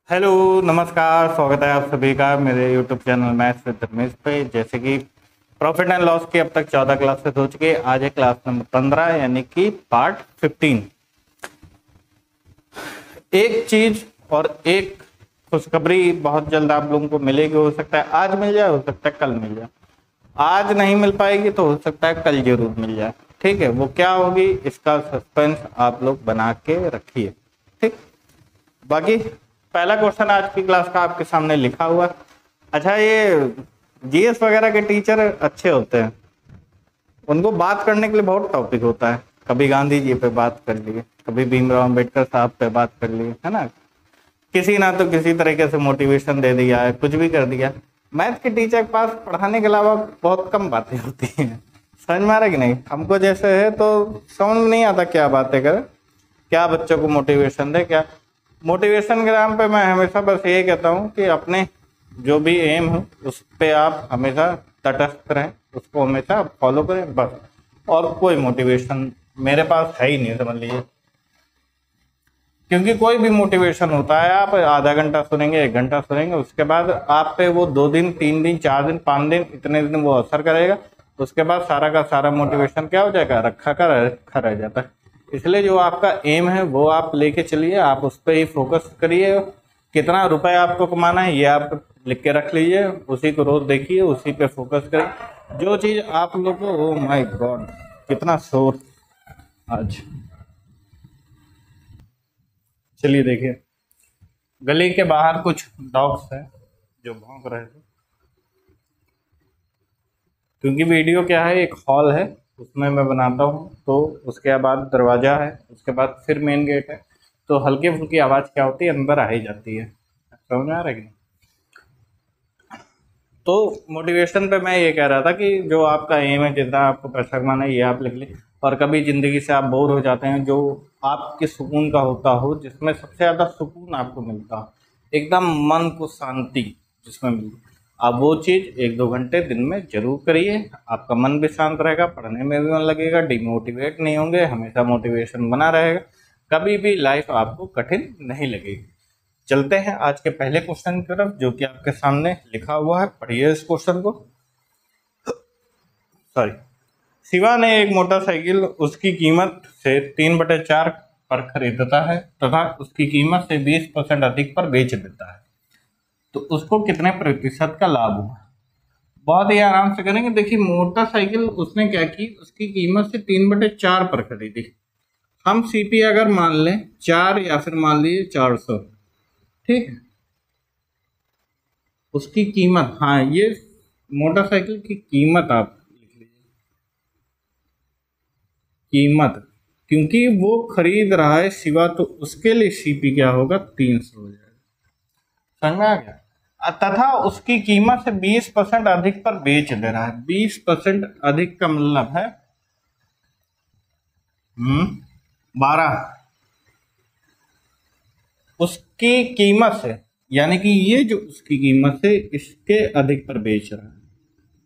Hello, नमस्कार। स्वागत है आप सभी का मेरे YouTube channel maths with Ramesh पे। जैसे कि प्रॉफिट एंड लॉस की अब तक 14 क्लासेस हो चुकी है। आज है क्लास नंबर 15 यानी कि पार्ट 15। एक चीज और एक खुशखबरी बहुत जल्द आप लोगों को मिलेगी। हो सकता है आज मिल जाए, हो सकता है कल मिल जाए। आज नहीं मिल पाएगी तो हो सकता है कल जरूर मिल जाए। ठीक है, वो क्या होगी इसका सस्पेंस आप लोग बना के रखिए। ठीक, बाकी पहला क्वेश्चन आज की क्लास का आपके सामने लिखा हुआ। अच्छा, ये जीएस वगैरह के टीचर अच्छे होते हैं, उनको बात करने के लिए बहुत टॉपिक होता है। कभी गांधी जी पे बात कर लिए, कभी भीमराव अम्बेडकर साहब पे बात कर लिए, है ना। किसी ना तो किसी तरीके से मोटिवेशन दे दिया है, कुछ भी कर दिया। मैथ के टीचर के पास पढ़ाने के अलावा बहुत कम बातें होती हैं। समझ में आ रहा है कि नहीं? हमको जैसे है तो समझ में नहीं आता क्या बातें करें, क्या बच्चों को मोटिवेशन दे। क्या मोटिवेशन के नाम पे मैं हमेशा बस ये कहता हूँ कि अपने जो भी एम हो उस पे आप हमेशा तटस्थ रहें, उसको हमेशा फॉलो करें बस। और कोई मोटिवेशन मेरे पास है ही नहीं, समझ लीजिए। क्योंकि कोई भी मोटिवेशन होता है, आप आधा घंटा सुनेंगे, 1 घंटा सुनेंगे, उसके बाद आप पे वो 2 दिन 3 दिन 4 दिन 5 दिन इतने दिन वो असर करेगा। उसके बाद सारा का सारा मोटिवेशन क्या हो जाएगा, रखा रह जाता है। इसलिए जो आपका एम है वो आप लेके चलिए, आप उस पर ही फोकस करिए। कितना रुपए आपको कमाना है ये आप लिख के रख लीजिए, उसी को रोज देखिए, उसी पे फोकस करिए। जो चीज आप लोग को, ओ माय गॉड कितना शोर आज। चलिए देखिए, गली के बाहर कुछ डॉग्स हैं जो भौंक रहे थे। क्योंकि वीडियो क्या है, एक हॉल है उसमें मैं बनाता हूँ, तो उसके बाद दरवाजा है, उसके बाद फिर मेन गेट है, तो हल्की फुल्की आवाज़ क्या होती है, अंदर आ ही जाती है। समझ में आ रहा है कि नहीं? तो मोटिवेशन पे मैं ये कह रहा था कि जो आपका एम है, जितना आपको पैसा कमाना है, ये आप लिख लीजिए। और कभी ज़िंदगी से आप बोर हो जाते हैं, जो आपके सुकून का होता हो, जिसमें सबसे ज़्यादा सुकून आपको मिलता हो, एकदम मन को शांति जिसमें मिलती, आप वो चीज़ 1-2 घंटे दिन में जरूर करिए। आपका मन भी शांत रहेगा, पढ़ने में भी मन लगेगा, डिमोटिवेट नहीं होंगे, हमेशा मोटिवेशन बना रहेगा, कभी भी लाइफ आपको कठिन नहीं लगेगी। चलते हैं आज के पहले क्वेश्चन की तरफ, जो कि आपके सामने लिखा हुआ है। पढ़िए इस क्वेश्चन को। सॉरी, शिवा ने एक मोटरसाइकिल उसकी कीमत से 3/4 पर खरीदता है तथा उसकी कीमत से 20% अधिक पर बेच देता है, तो उसको कितने प्रतिशत का लाभ हुआ? बहुत ही आराम से करेंगे। देखिए, मोटरसाइकिल उसने क्या की, उसकी कीमत से 3/4 पर खरीदी। हम सीपी अगर मान लें 4 या फिर मान लीजिए 400, ठीक है। उसकी कीमत, हाँ, ये मोटरसाइकिल की कीमत आप लिख लीजिए, कीमत। क्योंकि वो खरीद रहा है शिवा, तो उसके लिए सीपी क्या होगा, 300 हो जाएगा। समझ में आ गया? तथा उसकी कीमत से 20% अधिक पर बेच दे रहा है। 20% अधिक का मतलब है 12 उसकी कीमत से, यानी कि ये जो उसकी कीमत से इसके अधिक पर बेच रहा है।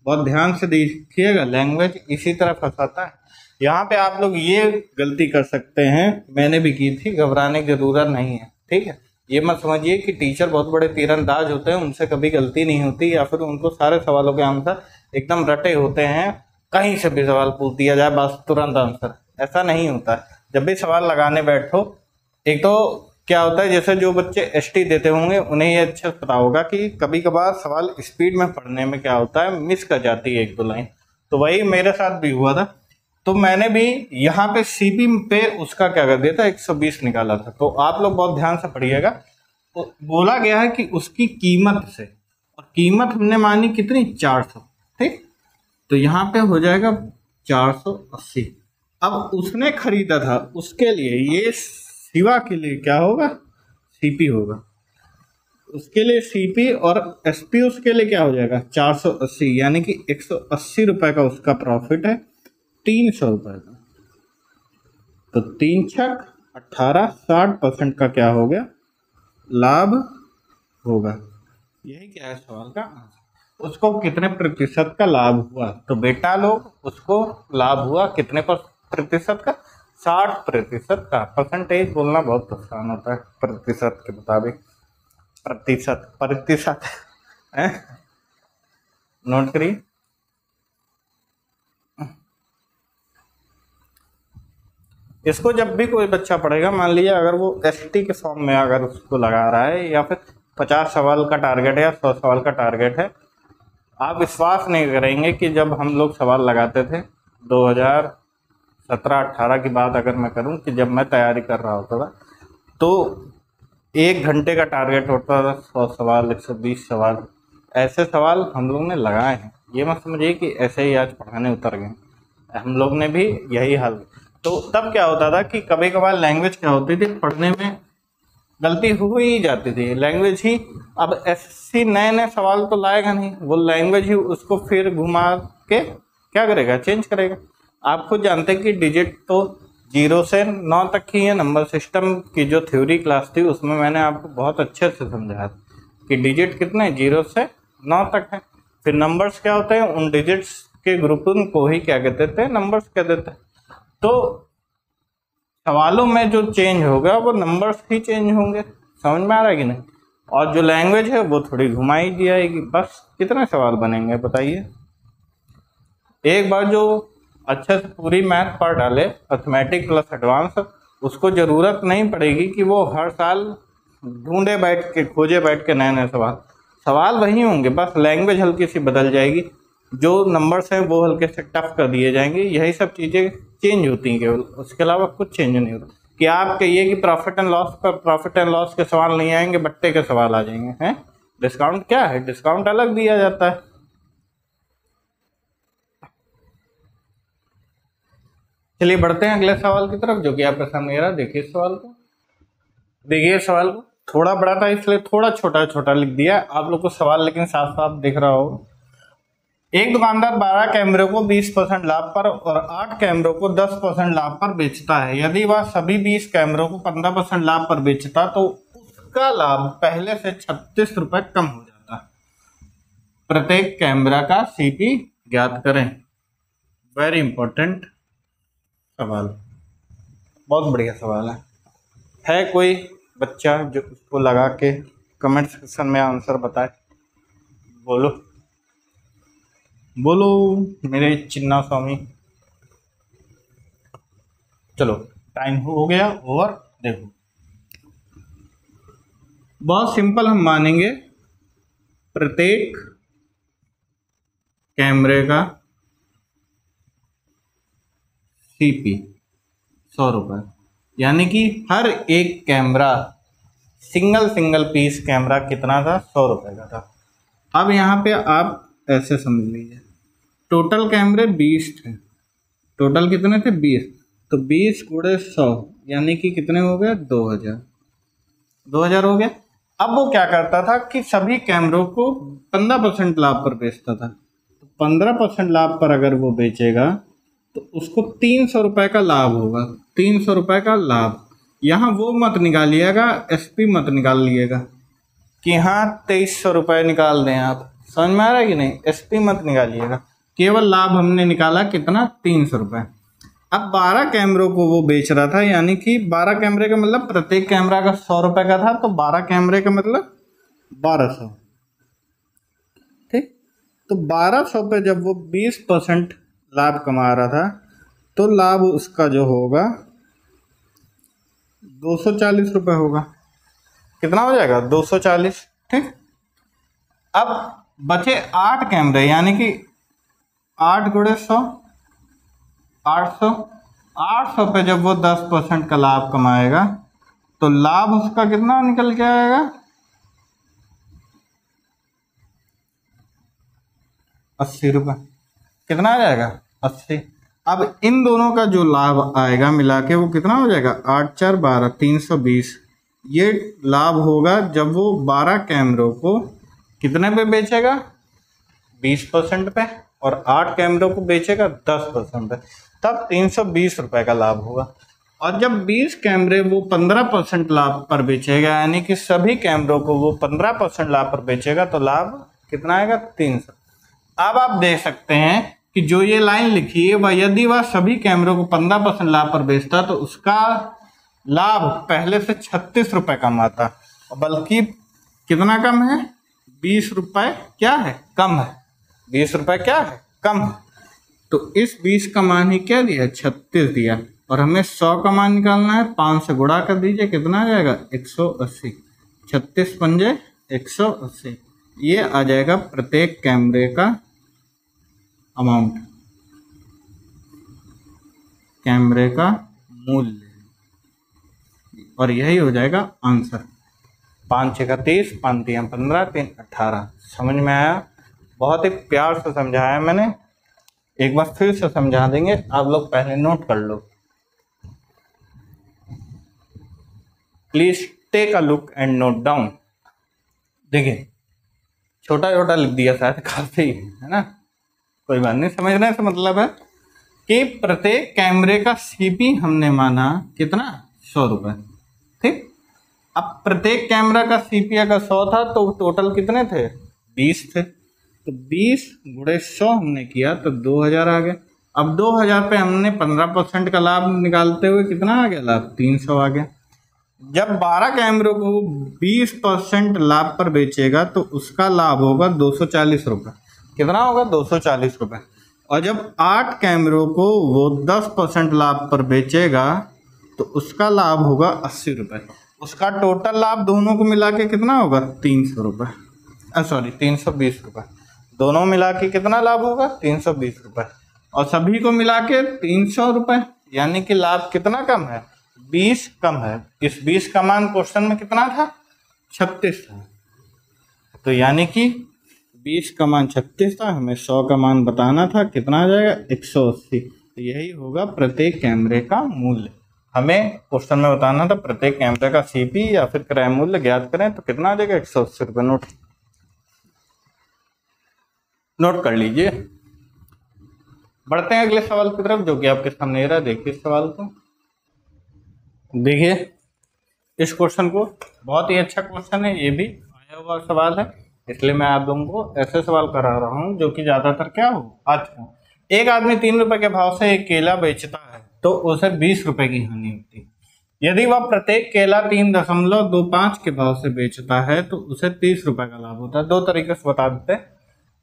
बहुत ध्यान से देखिएगा, लैंग्वेज इसी तरह फंसाता है। यहाँ पे आप लोग ये गलती कर सकते हैं, मैंने भी की थी, घबराने की जरूरत नहीं है। ठीक है, ये मत समझिए कि टीचर बहुत बड़े तीरंदाज होते हैं, उनसे कभी गलती नहीं होती, या फिर उनको सारे सवालों के आंसर एकदम रटे होते हैं, कहीं से भी सवाल पूछ दिया जाए बस तुरंत आंसर। ऐसा नहीं होता है। जब भी सवाल लगाने बैठो, एक तो क्या होता है, जैसे जो बच्चे एसटी देते होंगे उन्हें ये अच्छे से पता होगा कि कभी कभार सवाल स्पीड में पढ़ने में क्या होता है, मिस कर जाती है 1-2 लाइन। तो वही मेरे साथ भी हुआ था। तो मैंने भी यहाँ पे सीपी पे उसका क्या कर दिया था, 120 निकाला था। तो आप लोग बहुत ध्यान से पढ़िएगा। तो बोला गया है कि उसकी कीमत से, और कीमत हमने मानी कितनी, 400। ठीक, तो यहाँ पे हो जाएगा 480। अब उसने खरीदा था, उसके लिए ये शिवा के लिए क्या होगा, सीपी होगा। उसके लिए सीपी और एसपी उसके लिए क्या हो जाएगा, 480, यानी कि 180 रुपए का उसका प्रॉफिट है 300 रुपए का। तो 3×6 = 18, 60% का क्या हो गया, लाभ होगा। यही क्या है सवाल का आंसर। उसको कितने प्रतिशत का लाभ हुआ? तो बेटा लोग, उसको लाभ हुआ कितने प्रतिशत का, 60% का। परसेंटेज बोलना बहुत आसान होता है प्रतिशत के मुताबिक। प्रतिशत प्रतिशत है, नोट करिए। इसको जब भी कोई बच्चा पढ़ेगा, मान लीजिए अगर वो एसटी के फॉर्म में अगर उसको लगा रहा है, या फिर 50 सवाल का टारगेट है या 100 सवाल का टारगेट है, आप विश्वास नहीं करेंगे कि जब हम लोग सवाल लगाते थे 2017-18 की बात अगर मैं करूं, कि जब मैं तैयारी कर रहा होता था तो 1 घंटे का टारगेट होता था, 100 सवाल 120 सवाल, ऐसे सवाल हम लोग ने लगाए हैं। ये मत समझिए कि ऐसे ही आज पढ़ाने उतर गए, हम लोग ने भी यही हाल। तो तब क्या होता था कि कभी कभार लैंग्वेज क्या होती थी, पढ़ने में गलती हो ही जाती थी, लैंग्वेज ही। अब ऐसी नए नए सवाल तो लाएगा नहीं, वो लैंग्वेज ही उसको फिर घुमा के क्या करेगा, चेंज करेगा। आप खुद जानते हैं कि डिजिट तो 0 से 9 तक ही है। नंबर सिस्टम की जो थ्योरी क्लास थी उसमें मैंने आपको बहुत अच्छे से समझाया कि डिजिट कितने 0 से 9 तक है। फिर नंबर्स क्या होते हैं, उन डिजिट्स के ग्रुपिंग को ही क्या कहते थे, नंबर्स कह देते हैं। तो सवालों में जो चेंज होगा वो नंबर्स ही चेंज होंगे, समझ में आ रहा है कि नहीं। और जो लैंग्वेज है वो थोड़ी घुमाई दी जाएगी, बस कितने सवाल बनेंगे बताइए। एक बार जो अच्छे से पूरी मैथ पढ़ डाले, अर्थमेटिक प्लस एडवांस, उसको ज़रूरत नहीं पड़ेगी कि वो हर साल ढूंढे बैठ के, खोजे बैठ के नए नए सवाल वही होंगे, बस लैंग्वेज हल्की सी बदल जाएगी, जो नंबर्स हैं वो हल्के से टफ कर दिए जाएंगे, यही सब चीज़ें चेंज होती हैं केवल, उसके अलावा कुछ चेंज नहीं होता। कि आप कहिए कि प्रॉफिट एंड लॉस पर प्रॉफिट एंड लॉस के सवाल नहीं आएंगे, बट्टे के सवाल आ जाएंगे, हैं। डिस्काउंट क्या है, डिस्काउंट अलग दिया जाता है। चलिए बढ़ते हैं अगले सवाल की तरफ, जो कि आपके सामने रहा। देखिए सवाल को, देखिए सवाल को, थोड़ा बड़ा था इसलिए थोड़ा छोटा छोटा लिख दिया आप लोग को सवाल, लेकिन साफ साफ दिख रहा हो। एक दुकानदार 12 कैमरों को 20% लाभ पर और 8 कैमरों को 10% लाभ पर बेचता है। यदि वह सभी 20 कैमरों को 15% लाभ पर बेचता तो उसका लाभ पहले से 36 रुपए कम हो जाता है। प्रत्येक कैमरा का सीपी ज्ञात करें। वेरी इंपॉर्टेंट सवाल, बहुत बढ़िया सवाल है कोई बच्चा जो उसको लगा के कमेंट सेक्शन में आंसर बताए, बोलो बोलो मेरे चिन्ना स्वामी। चलो टाइम हो गया ओवर। देखो बहुत सिंपल, हम मानेंगे प्रत्येक कैमरे का सीपी 100 रुपये, यानी कि हर एक कैमरा सिंगल पीस कैमरा कितना था, 100 रुपये का था। अब यहाँ पे आप ऐसे समझ लीजिए, टोटल कैमरे 20 थे, टोटल कितने थे 20, तो 20 गुणे 100 यानी कि कितने हो गए 2000 हो गया। अब वो क्या करता था कि सभी कैमरों को 15% लाभ पर बेचता था, तो 15% लाभ पर अगर वो बेचेगा तो उसको 300 रुपये का लाभ होगा, 300 रुपये का लाभ। यहाँ वो मत निकालिएगा, एसपी मत निकाल लिएगा कि हाँ 2300 रुपये निकाल दें आप, समझ में आ रहा है कि नहीं। एसपी मत निकालिएगा, केवल लाभ हमने निकाला कितना, 300 रुपये। अब 12 कैमरों को वो बेच रहा था, यानी कि 12 कैमरे का मतलब प्रत्येक कैमरा का 100 रुपये का था, तो 12 कैमरे का मतलब 1200, ठीक। तो 1200 पे जब वो 20% लाभ कमा रहा था तो लाभ उसका जो होगा 240 रुपये होगा। कितना हो जाएगा 240, ठीक। अब बचे 8 कैमरे, यानी कि 8 गुणे 100 800, 800 पे जब वो 10% का लाभ कमाएगा तो लाभ उसका कितना निकल के आएगा 80 रुपये। कितना आ जाएगा 80। अब इन दोनों का जो लाभ आएगा मिला के वो कितना हो जाएगा 8 4 12 320। ये लाभ होगा जब वो 12 कैमरों को कितने पे बेचेगा 20% पे, और 8 कैमरों को बेचेगा 10% पे, तब 320 रुपये का लाभ होगा। और जब 20 कैमरे वो 15% लाभ पर बेचेगा, यानी कि सभी कैमरों को वो 15% लाभ पर बेचेगा, तो लाभ कितना आएगा 300। अब आप देख सकते हैं कि जो ये लाइन लिखी है वह, यदि वह सभी कैमरों को 15% लाभ पर बेचता तो उसका लाभ पहले से 36 रुपये कम आता, बल्कि कितना कम है? 20 रुपए क्या है? कम है। 20 रुपए क्या है? कम है। तो इस 20 का मान ही क्या दिया? 36 दिया। और हमें 100 का मान निकालना है। 5 से गुणा कर दीजिए, कितना आ जाएगा? 180। 36 पंजे 180। ये आ जाएगा प्रत्येक कैमरे का अमाउंट, कैमरे का मूल्य, और यही हो जाएगा आंसर। 5 6 30, 5 3 15, 3 18। समझ में आया? बहुत ही प्यार से समझाया मैंने। एक बार फिर से समझा देंगे, आप लोग पहले नोट कर लो। Please take a look and note down. देखिए छोटा छोटा लिख दिया शायद, काफी है ना, कोई बात नहीं। समझने से मतलब है कि प्रत्येक कैमरे का सीपी हमने माना कितना? 100 रुपए। ठीक। अब प्रत्येक कैमरा का सीपी अगर 100 था तो टोटल कितने थे? 20 थे। तो 20 गुणे 100 हमने किया तो 2000 आ गया। अब 2000 पे हमने 15% का लाभ निकालते हुए कितना आ गया लाभ? 300 आ गया। जब 12 कैमरों को 20% लाभ पर बेचेगा तो उसका लाभ होगा 240 रुपये। कितना होगा? 240 रुपये। और जब 8 कैमरों को वो 10% लाभ पर बेचेगा तो उसका लाभ होगा 80 रुपये। उसका टोटल लाभ दोनों को मिला के कितना होगा? 300 रुपये, सॉरी 320 रुपये। दोनों मिला के कितना लाभ होगा? 320 रुपये। और सभी को मिला के 300 रुपये, यानी कि लाभ कितना कम है? 20 कम है। इस 20 का मान क्वेश्चन में कितना था? 36 था। तो यानी कि 20 का मान 36 था, हमें 100 का मान बताना था। कितना आ जाएगा? 180। तो यही होगा प्रत्येक कैमरे का मूल्य। हमें क्वेश्चन में बताना था प्रत्येक कैमरे का सीपी या फिर क्रय मूल्य ज्ञात करें, तो कितना आ जाएगा? 180 रुपये। नोट कर लीजिए। बढ़ते हैं अगले सवाल की तरफ, जो कि आपके सामने रहा। देखिए इस सवाल को, देखिए इस क्वेश्चन को। बहुत ही अच्छा क्वेश्चन है, ये भी आया हुआ सवाल है, इसलिए मैं आप लोगों को ऐसे सवाल करा रहा हूँ जो कि ज्यादातर क्या हो आज का। एक आदमी 3 रुपए के भाव से एक केला बेचता है तो उसे 20 रुपए की हानि होती है। यदि वह प्रत्येक केला 3.25 के भाव से बेचता है तो उसे 30 रुपए का लाभ होता है। दो तरीके से बता देते हैं।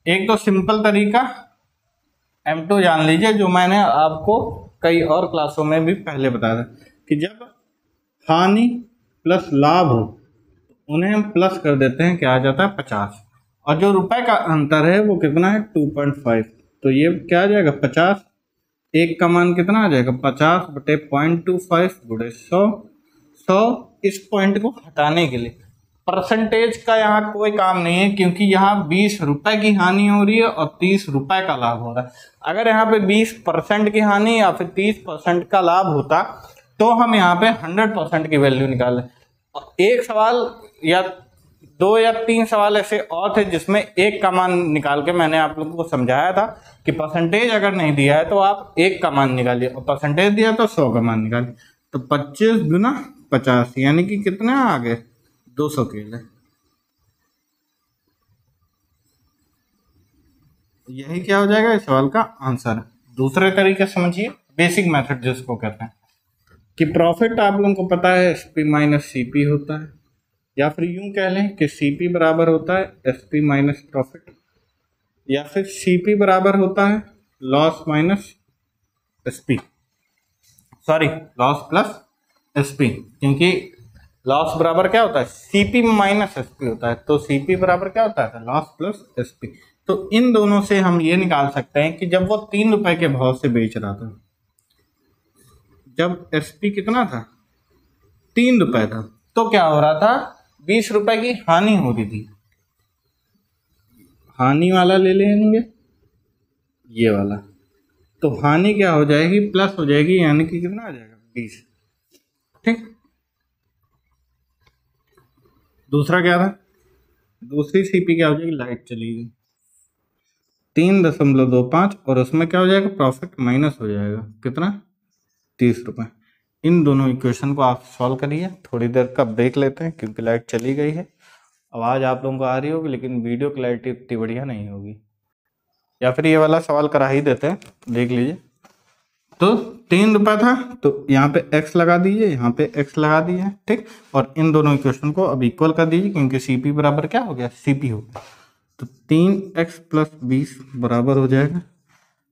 एक तो सिंपल तरीका M2 जान लीजिए, जो मैंने आपको कई और क्लासों में भी पहले बताया था कि जब हानि प्लस लाभ हो उन्हें हम प्लस कर देते हैं, क्या आ जाता है? 50। और जो रुपए का अंतर है वो कितना है? 2.5। तो ये क्या आ जाएगा? 50। एक का मान कितना आ जाएगा? 50 बटे 0.25 गुणे 100। 100 इस पॉइंट को हटाने के लिए परसेंटेज का यहाँ कोई काम नहीं है, क्योंकि यहाँ 20 रुपए की हानि हो रही है और 30 रुपए का लाभ हो रहा है। अगर यहाँ पे 20% की हानि या फिर 30% का लाभ होता तो हम यहाँ पे 100% की वैल्यू निकालें। एक सवाल या 2 या 3 सवाल ऐसे और थे जिसमें एक का मान निकाल के मैंने आप लोगों को समझाया था कि परसेंटेज अगर नहीं दिया है तो आप एक का मान निकालिए, और परसेंटेज दिया तो 100 का मान निकालिए। तो 25 गुना 50 यानी कि कितने आ गए? 200 केले। यही क्या हो जाएगा इस सवाल का आंसर। दूसरे तरीके समझिए, बेसिक मेथड जिसको कहते हैं कि प्रॉफिट आप लोगों को पता है SP माइनस CP होता है, या फिर यूं कह लें कि CP बराबर होता है SP माइनस प्रॉफिट, या फिर CP बराबर होता है loss minus SP, sorry loss plus SP, क्योंकि लॉस बराबर क्या होता है? CP माइनस SP होता है। तो CP बराबर क्या होता है? Loss plus SP। तो इन दोनों से हम ये निकाल सकते हैं कि जब वो 3 रुपए के भाव से बेच रहा था, जब SP कितना था? 3 रुपए था, तो क्या हो रहा था? 20 रुपए की हानि हो रही थी। हानि वाला ले लेंगे, ये वाला, तो हानि क्या हो जाएगी? प्लस हो जाएगी, यानी कि कितना आ जाएगा? 20। ठीक। दूसरा क्या था? दूसरी CP क्या हो जाएगी? लाइट चली गई 3.25, और उसमें क्या हो जाएगा? प्रॉफिट माइनस हो जाएगा कितना? 30 रुपए। इन दोनों इक्वेशन को आप सॉल्व करिए। थोड़ी देर का ब्रेक लेते हैं क्योंकि लाइट चली गई है। आवाज़ आप लोगों को आ रही होगी लेकिन वीडियो क्लैरिटी इतनी बढ़िया नहीं होगी। या फिर ये वाला सवाल करा ही देते हैं, देख लीजिए। तो 3 रुपये था, तो यहाँ पे x लगा दीजिए, यहाँ पे x लगा दीजिए, ठीक। और इन दोनों इक्वेशन को अब इक्वल कर दीजिए, क्योंकि CP बराबर क्या हो गया, CP हो गया। तो 3x + 20 बराबर हो जाएगा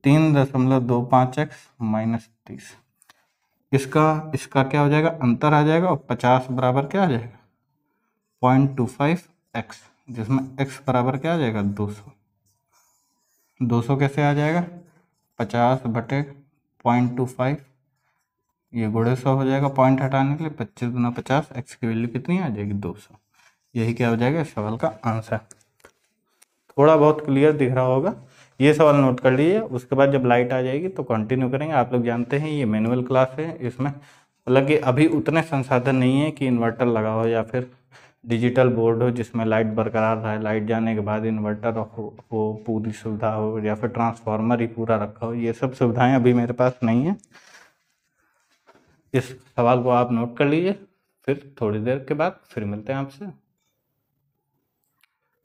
3.25x - 30। इसका क्या हो जाएगा, अंतर आ जाएगा, और 50 बराबर क्या आ जाएगा 0.25x, जिसमें x बराबर क्या आ जाएगा 200। 200 कैसे आ जाएगा, 50/0.25, ये गुणे 100 हो जाएगा, पॉइंट हटाने के लिए 25 × 50, x की वैल्यू कितनी आ जाएगी 200। यही क्या हो जाएगा इस सवाल का आंसर। थोड़ा बहुत क्लियर दिख रहा होगा, ये सवाल नोट कर लीजिए। उसके बाद जब लाइट आ जाएगी तो कंटिन्यू करेंगे। आप लोग जानते हैं ये मैनुअल क्लास है, इसमें मतलब कि अभी उतने संसाधन नहीं है कि इन्वर्टर लगा हो या फिर डिजिटल बोर्ड हो जिसमें लाइट बरकरार रहे, लाइट जाने के बाद इन्वर्टर हो पूरी सुविधा हो, या फिर ट्रांसफार्मर ही पूरा रखा हो। ये सब सुविधाएं अभी मेरे पास नहीं है। इस सवाल को आप नोट कर लीजिए, फिर थोड़ी देर के बाद फिर मिलते हैं आपसे।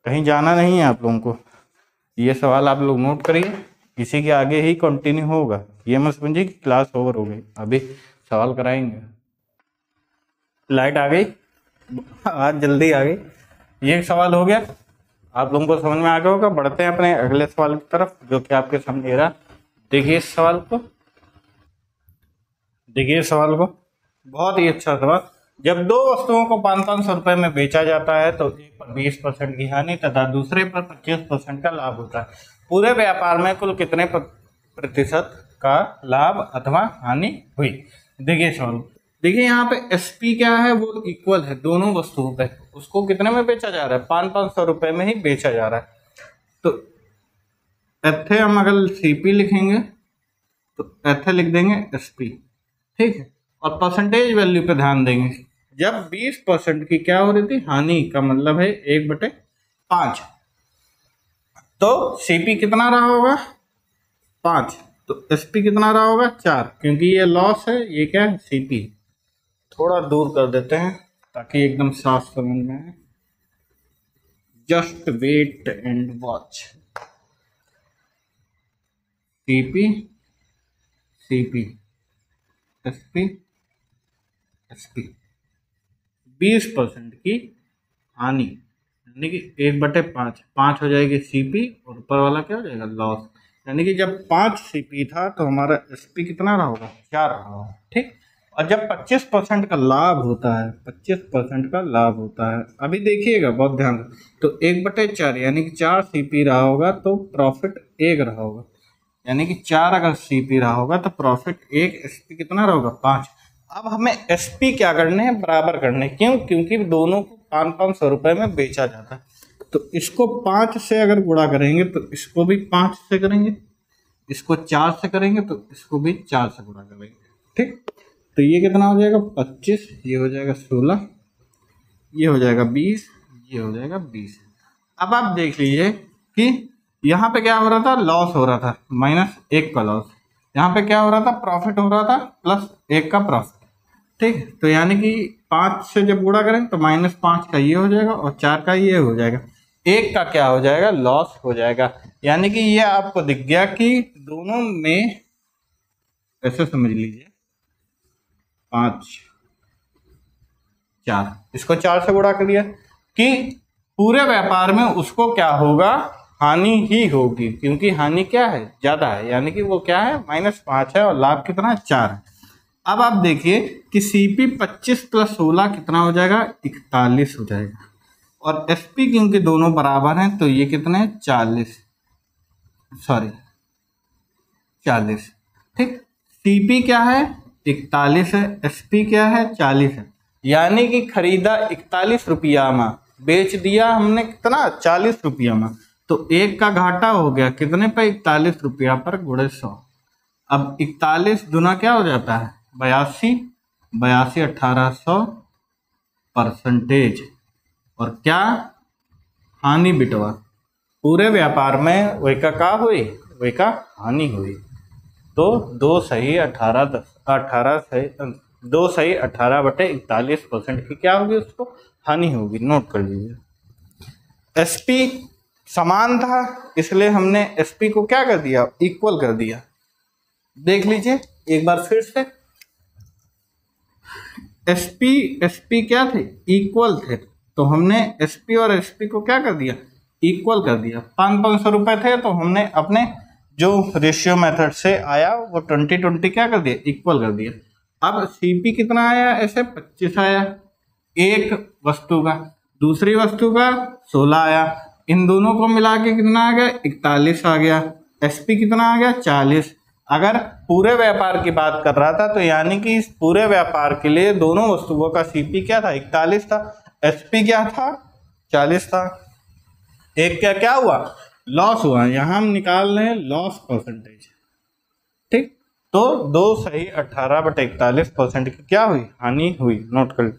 कहीं जाना नहीं है आप लोगों को, ये सवाल आप लोग नोट करिए, इसी के आगे ही कंटिन्यू होगा। ये मत समझिए कि क्लास ओवर हो गई, अभी सवाल कराएंगे। लाइट आ गई, आज जल्दी आ गई। ये सवाल हो गया, आप लोगों को समझ में आ गया होगा। बढ़ते हैं अपने अगले सवाल की तरफ, जो कि आपके सामने रहा। देखिए इस सवाल को, देखिए सवाल को, बहुत ही अच्छा सवाल। जब दो वस्तुओं को 500 रुपए में बेचा जाता है तो एक पर 20% की हानि तथा दूसरे पर 25% का लाभ होता है। पूरे व्यापार में कुल कितने प्रतिशत का लाभ अथवा हानि हुई। देखिए सवाल, देखिए यहाँ पे SP क्या है, वो इक्वल है दोनों वस्तुओं पे। उसको कितने में बेचा जा रहा है, 500 रुपए में ही बेचा जा रहा है। तो एथे हम अगर CP लिखेंगे तो एथे लिख देंगे SP, ठीक है। और परसेंटेज वैल्यू पे ध्यान देंगे। जब 20% की क्या हो रही थी, हानि, का मतलब है 1/5। तो CP कितना रहा होगा 5, तो SP कितना रहा होगा 4, क्योंकि ये लॉस है, ये क्या है CP। थोड़ा दूर कर देते हैं ताकि एकदम साफ समझ में आए। Just wait and watch. CP SP 20% की हानि, यानी कि 1/5, 5 हो जाएगी CP और ऊपर वाला क्या हो जाएगा लॉस। यानी कि जब 5 CP था तो हमारा SP कितना रहा होगा 4 रहा होगा, ठीक। और जब 25% का लाभ होता है, 25% का लाभ होता है, अभी देखिएगा बहुत ध्यान से, तो 1/4 यानी कि 4 CP रहा होगा तो प्रॉफिट 1 रहा होगा। यानी कि 4 अगर CP रहा होगा तो प्रॉफिट 1, SP कितना रहा होगा 5। अब हमें SP क्या करने हैं, बराबर करने। क्यों, क्योंकि दोनों को 500 रुपए में बेचा जाता है। तो इसको 5 से अगर गुणा करेंगे तो इसको भी 5 से करेंगे, इसको 4 से करेंगे तो इसको भी 4 से गुणा करेंगे, ठीक। तो ये कितना हो जाएगा 25, ये हो जाएगा 16, ये हो जाएगा 20, ये हो जाएगा 20। अब आप देख लीजिए कि यहाँ पे क्या हो रहा था, लॉस हो रहा था, -1 का लॉस। यहाँ पे क्या हो रहा था, प्रॉफिट हो रहा था, +1 का प्रॉफिट, ठीक। तो यानी कि 5 से जब गुणा करें तो -5 का ये हो जाएगा और 4 का ये हो जाएगा, 1 का क्या हो जाएगा, लॉस हो जाएगा। यानी कि ये आपको दिख गया कि दोनों में, ऐसे समझ लीजिए 5 4, इसको 4 से गुणा कर दिया कि पूरे व्यापार में उसको क्या होगा, हानि ही होगी, क्योंकि हानि क्या है, ज्यादा है। यानी कि वो क्या है, -5 है और लाभ कितना है 4 है। अब आप देखिए कि CP 25 + 16 कितना हो जाएगा, 41 हो जाएगा। और SP क्योंकि दोनों बराबर हैं तो ये कितने 40, ठीक। CP क्या है 41 है, SP क्या है 40 है। यानी कि खरीदा 41 रुपया में, बेच दिया हमने कितना 40 रुपया में। तो 1 का घाटा हो गया कितने पे, 41 रुपया पर गुणे 100। अब 41 गुना क्या हो जाता है 82, 1800 परसेंटेज। और क्या, हानि बिटवा। पूरे व्यापार में वैका का हुई, वैका हानि हुई। तो 2 सही 18/41% की क्या होगी, उसको हानि होगी। नोट कर लीजिए। SP समान था इसलिए हमने SP को क्या कर दिया, इक्वल कर दिया। देख लीजिए एक बार फिर से, एसपी क्या थे, इक्वल थे, तो हमने एसपी और एसपी को क्या कर दिया, इक्वल कर दिया। 500 रुपए थे तो हमने अपने जो रेशियो मेथड से आया वो 20-20 क्या कर दिया, इक्वल कर दिया। अब सीपी कितना आया, ऐसे 25 आया एक वस्तु का, दूसरी वस्तु का 16 आया, इन दोनों को मिला के कितना आ गया, 41 आ गया। एसपी कितना आ गया, 40। अगर पूरे व्यापार की बात कर रहा था तो यानी कि इस पूरे व्यापार के लिए दोनों वस्तुओं का सीपी क्या था, 41 था, एसपी क्या था, 40 था। एक क्या हुआ, लॉस हुआ, यहां हम निकाल रहे हैं लॉस परसेंटेज, ठीक। तो 2 सही 18/41% की क्या हुई, हानि हुई, नोट कर।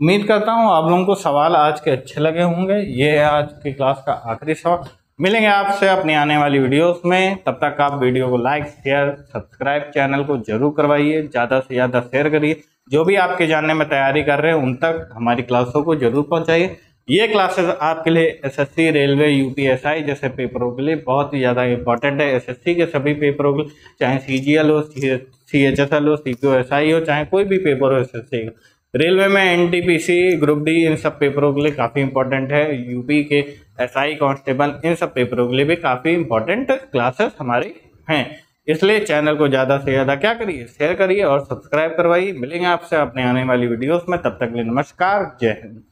उम्मीद करता हूँ आप लोगों को सवाल आज के अच्छे लगे होंगे। ये है आज की क्लास का आखिरी सवाल। मिलेंगे आपसे अपनी आने वाली वीडियोस में, तब तक आप वीडियो को लाइक शेयर सब्सक्राइब चैनल को जरूर करवाइए, ज़्यादा से ज़्यादा शेयर करिए, जो भी आपके जानने में तैयारी कर रहे हैं उन तक हमारी क्लासों को जरूर पहुँचाइए। ये क्लासेस आपके लिए एसएससी, रेलवे, यूपीएसआई जैसे पेपरों के लिए बहुत ही ज़्यादा इंपॉर्टेंट है। एसएससी के सभी पेपरों के, चाहे सीजीएल हो, सीएचएसएल हो, सीपीओएसआई हो, चाहे कोई भी पेपर हो एसएससी का। रेलवे में एनटीपीसी, ग्रुप डी, इन सब पेपरों के लिए काफ़ी इंपॉर्टेंट है। यूपी के एसआई, कांस्टेबल, इन सब पेपरों के लिए भी काफ़ी इंपॉर्टेंट क्लासेस हमारी हैं। इसलिए चैनल को ज़्यादा से ज़्यादा क्या करिए, शेयर करिए और सब्सक्राइब करवाइए। मिलेंगे आपसे अपने आने वाली वीडियोस में, तब तक के लिए नमस्कार, जय हिंद।